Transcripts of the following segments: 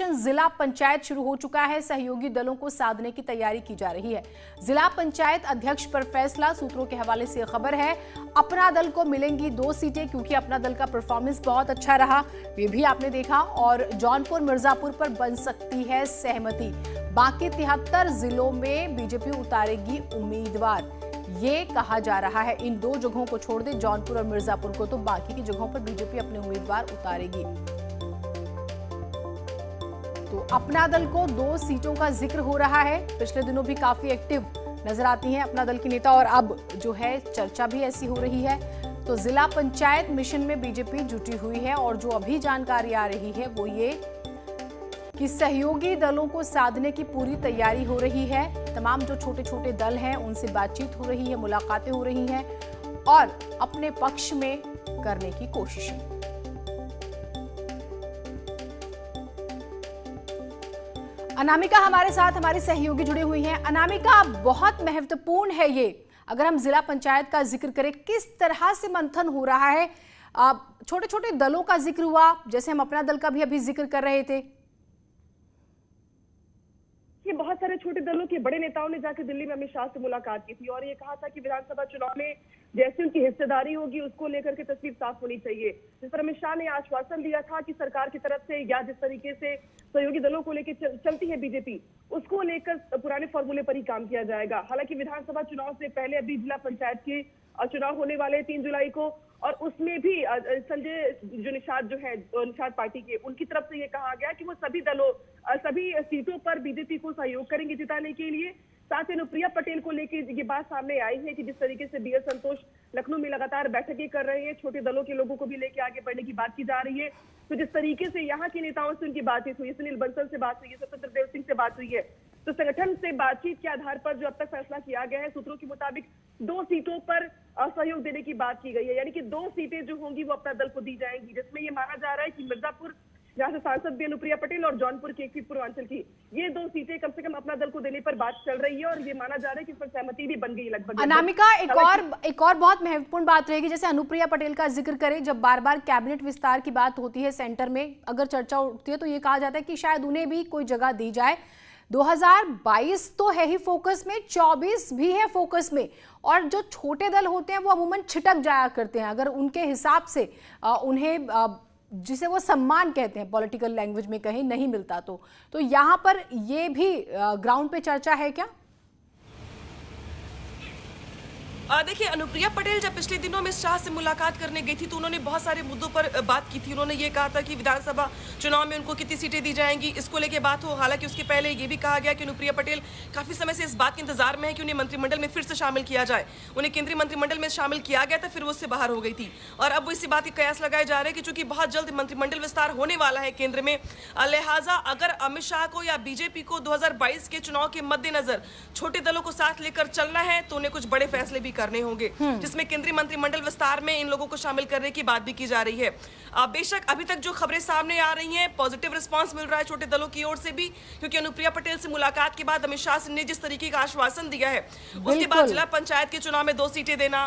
Mission जिला पंचायत शुरू हो चुका है। सहयोगी दलों को साधने की तैयारी की जा रही है। जिला पंचायत अध्यक्ष पर फैसला, सूत्रों के हवाले से खबर है। अपना दल को मिलेंगी 2 सीटें क्योंकि अपना दल का परफॉर्मेंस बहुत अच्छा रहा, ये भी आपने देखा। और जौनपुर मिर्जापुर पर बन सकती है सहमति। बाकी 73 जिलों में बीजेपी उतारेगी उम्मीदवार, ये कहा जा रहा है। इन 2 जगहों को छोड़ दे, जौनपुर और मिर्जापुर को, तो बाकी की जगहों पर बीजेपी अपने उम्मीदवार उतारेगी। तो अपना दल को 2 सीटों का जिक्र हो रहा है। पिछले दिनों भी काफी एक्टिव नजर आती हैं अपना दल की नेता, और अब जो है चर्चा भी ऐसी हो रही है। तो जिला पंचायत मिशन में बीजेपी जुटी हुई है, और जो अभी जानकारी आ रही है वो ये कि सहयोगी दलों को साधने की पूरी तैयारी हो रही है। तमाम जो छोटे छोटे दल हैं उनसे बातचीत हो रही है, मुलाकातें हो रही हैं और अपने पक्ष में करने की कोशिशें। अनामिका हमारे साथ, हमारी सहयोगी जुड़ी हुई हैं। अनामिका, बहुत महत्वपूर्ण है ये, अगर हम जिला पंचायत का जिक्र करें, किस तरह से मंथन हो रहा है? छोटे छोटे दलों का जिक्र हुआ, जैसे हम अपना दल का भी अभी जिक्र कर रहे थे। ये बहुत सारे छोटे दलों के बड़े नेताओं ने जाकर दिल्ली में अमित शाह से मुलाकात की थी और ये कहा था कि विधानसभा चुनाव में जैसी उनकी हिस्सेदारी होगी उसको लेकर के तस्वीर साफ होनी चाहिए। जिस पर अमित शाह ने आश्वासन दिया था कि सरकार की तरफ से या जिस तरीके से सहयोगी दलों को लेकर चलती है बीजेपी, उसको लेकर पुराने फॉर्मूले पर ही काम किया जाएगा। हालांकि विधानसभा चुनाव से पहले अभी जिला पंचायत के चुनाव होने वाले 3 जुलाई को, और उसमें भी संजय जो निषाद पार्टी के, उनकी तरफ से ये कहा गया कि वो सभी सीटों पर बीजेपी को सहयोग करेंगे जिताने के लिए। साथ ही अनुप्रिया पटेल को लेकर ये बात सामने आई है कि जिस तरीके से बीएस संतोष लखनऊ में लगातार बैठकें कर रहे हैं, छोटे दलों के लोगों को भी लेकर आगे बढ़ने की बात की जा रही है। तो जिस तरीके से यहाँ के नेताओं से उनकी बातचीत हुई, सुनील बंसल से बात हुई है, स्वतंत्र देव सिंह से बात हुई है, तो संगठन से बातचीत के आधार पर जो अब तक फैसला किया गया है, सूत्रों के मुताबिक 2 सीटों पर सहयोग देने की बात की गई है। यानी कि 2 सीटें जो होंगी वो अपना दल को दी जाएंगी, जिसमें ये माना जा रहा है कि मिर्जापुर, जहां से सांसद भी अनुप्रिया पटेल, और जौनपुर की एक सीट पूर्वांचल की, ये 2 सीटें कम से कम अपना दल को देने पर बात चल रही है और ये माना जा रहा है कि इस पर सहमति भी बन गई लगभग। अनामिका, एक और बहुत महत्वपूर्ण बात रहेगी, जैसे अनुप्रिया पटेल का जिक्र करें, जब बार बार कैबिनेट विस्तार की बात होती है सेंटर में, अगर चर्चा उठती है तो ये कहा जाता है कि शायद उन्हें भी कोई जगह दी जाए। 2022 तो है ही फोकस में, 24 भी है फोकस में, और जो छोटे दल होते हैं वो अमूमन छिटक जाया करते हैं अगर उनके हिसाब से उन्हें जिसे वो सम्मान कहते हैं पॉलिटिकल लैंग्वेज में कहीं नहीं मिलता। तो यहाँ पर ये भी ग्राउंड पे चर्चा है क्या? देखिए, अनुप्रिया पटेल जब पिछले दिनों में शाह से मुलाकात करने गई थी तो उन्होंने बहुत सारे मुद्दों पर बात की थी। उन्होंने ये कहा था कि विधानसभा चुनाव में उनको कितनी सीटें दी जाएंगी, इसको लेके बात हो। हालांकि उसके पहले ये भी कहा गया कि अनुप्रिया पटेल काफी समय से इस बात के इंतजार में है कि उन्हें मंत्रिमंडल में फिर से शामिल किया जाए। उन्हें केंद्रीय मंत्रिमंडल में शामिल किया गया था, फिर वो उससे बाहर हो गई थी, और अब वो इसी बात के कयास लगाए जा रहे हैं कि चूंकि बहुत जल्द मंत्रिमंडल विस्तार होने वाला है केंद्र में, लिहाजा अगर अमित शाह को या बीजेपी को 2022 के चुनाव के मद्देनजर छोटे दलों को साथ लेकर चलना है तो उन्हें कुछ बड़े फैसले भी करने होंगे, जिसमें केंद्रीय मंत्रिमंडल विस्तार में इन लोगों को शामिल करने की बात भी की जा रही है। बेशक अभी तक जो खबरें सामने आ रही हैं, पॉजिटिव रिस्पांस मिल रहा है छोटे दलों की ओर से भी, क्योंकि अनुप्रिया पटेल से मुलाकात के बाद अमित शाह ने जिस तरीके का आश्वासन दिया है, उसके बाद जिला पंचायत के चुनाव में 2 सीटें देना,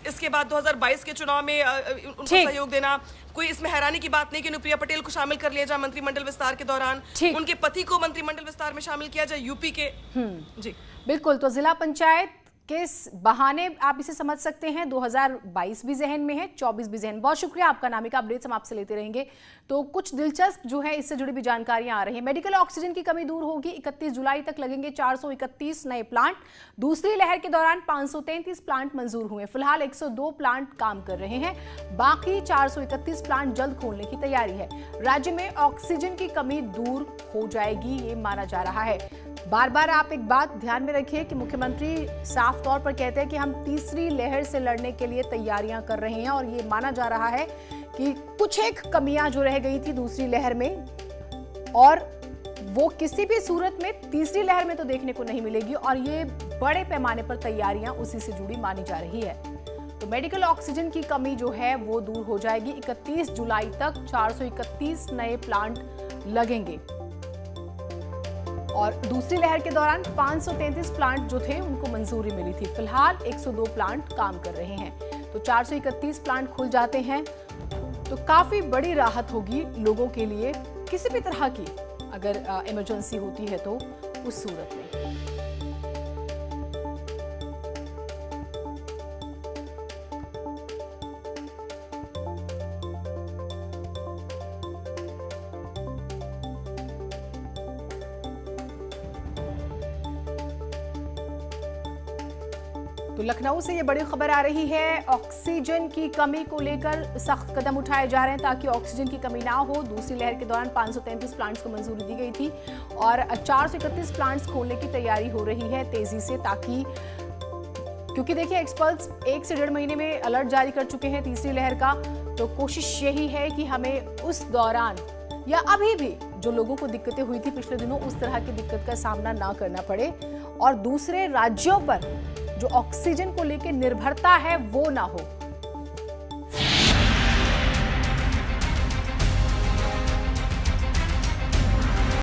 इसके बाद 2022 के चुनाव में उनको सहयोग देना, कोई इसमें हैरानी की बात नहीं कि अनुप्रिया पटेल को शामिल कर लिया जाए मंत्रिमंडल विस्तार के दौरान, उनके पति को मंत्रिमंडल विस्तार में शामिल किया जाए यूपी के। जी बिल्कुल, तो जिला पंचायत किस बहाने आप इसे समझ सकते हैं, 2022 भी जहन में है, 24 भी जहन। बहुत शुक्रिया आपका अनामिका, अपडेट्स हम आपसे लेते रहेंगे। तो कुछ दिलचस्प जो है इससे जुड़ी भी जानकारियां आ रही हैं। मेडिकल ऑक्सीजन की कमी दूर होगी, 31 जुलाई तक लगेंगे 431 नए प्लांट। दूसरी लहर के दौरान 533 प्लांट मंजूर हुए, फिलहाल 102 प्लांट काम कर रहे हैं, बाकी 431 प्लांट जल्द खोलने की तैयारी है। राज्य में ऑक्सीजन की कमी दूर हो जाएगी, ये माना जा रहा है। बार बार आप एक बात ध्यान में रखिए कि मुख्यमंत्री साफ तौर पर कहते हैं कि हम तीसरी लहर से लड़ने के लिए तैयारियां कर रहे हैं, और ये माना जा रहा है कि कुछ एक कमियां जो रह गई थी दूसरी लहर में, और वो किसी भी सूरत में तीसरी लहर में तो देखने को नहीं मिलेगी, और ये बड़े पैमाने पर तैयारियां उसी से जुड़ी मानी जा रही है। तो मेडिकल ऑक्सीजन की कमी जो है वो दूर हो जाएगी। 31 जुलाई तक 431 नए प्लांट लगेंगे, और दूसरी लहर के दौरान 533 प्लांट जो थे उनको मंजूरी मिली थी, फिलहाल 102 प्लांट काम कर रहे हैं। तो 431 प्लांट खुल जाते हैं तो काफी बड़ी राहत होगी लोगों के लिए, किसी भी तरह की अगर इमरजेंसी होती है तो उस सूरत में। तो लखनऊ से ये बड़ी खबर आ रही है, ऑक्सीजन की कमी को लेकर सख्त कदम उठाए जा रहे हैं ताकि ऑक्सीजन की कमी ना हो। दूसरी लहर के दौरान 533 प्लांट्स को मंजूरी दी गई थी और 431 प्लांट्स खोलने की तैयारी हो रही है तेजी से, ताकि क्योंकि देखिए एक्सपर्ट्स 1 से 1.5 महीने में अलर्ट जारी कर चुके हैं तीसरी लहर का। तो कोशिश यही है कि हमें उस दौरान या अभी भी जो लोगों को दिक्कतें हुई थी पिछले दिनों, उस तरह की दिक्कत का सामना ना करना पड़े और दूसरे राज्यों पर जो ऑक्सीजन को लेकर निर्भरता है वो ना हो।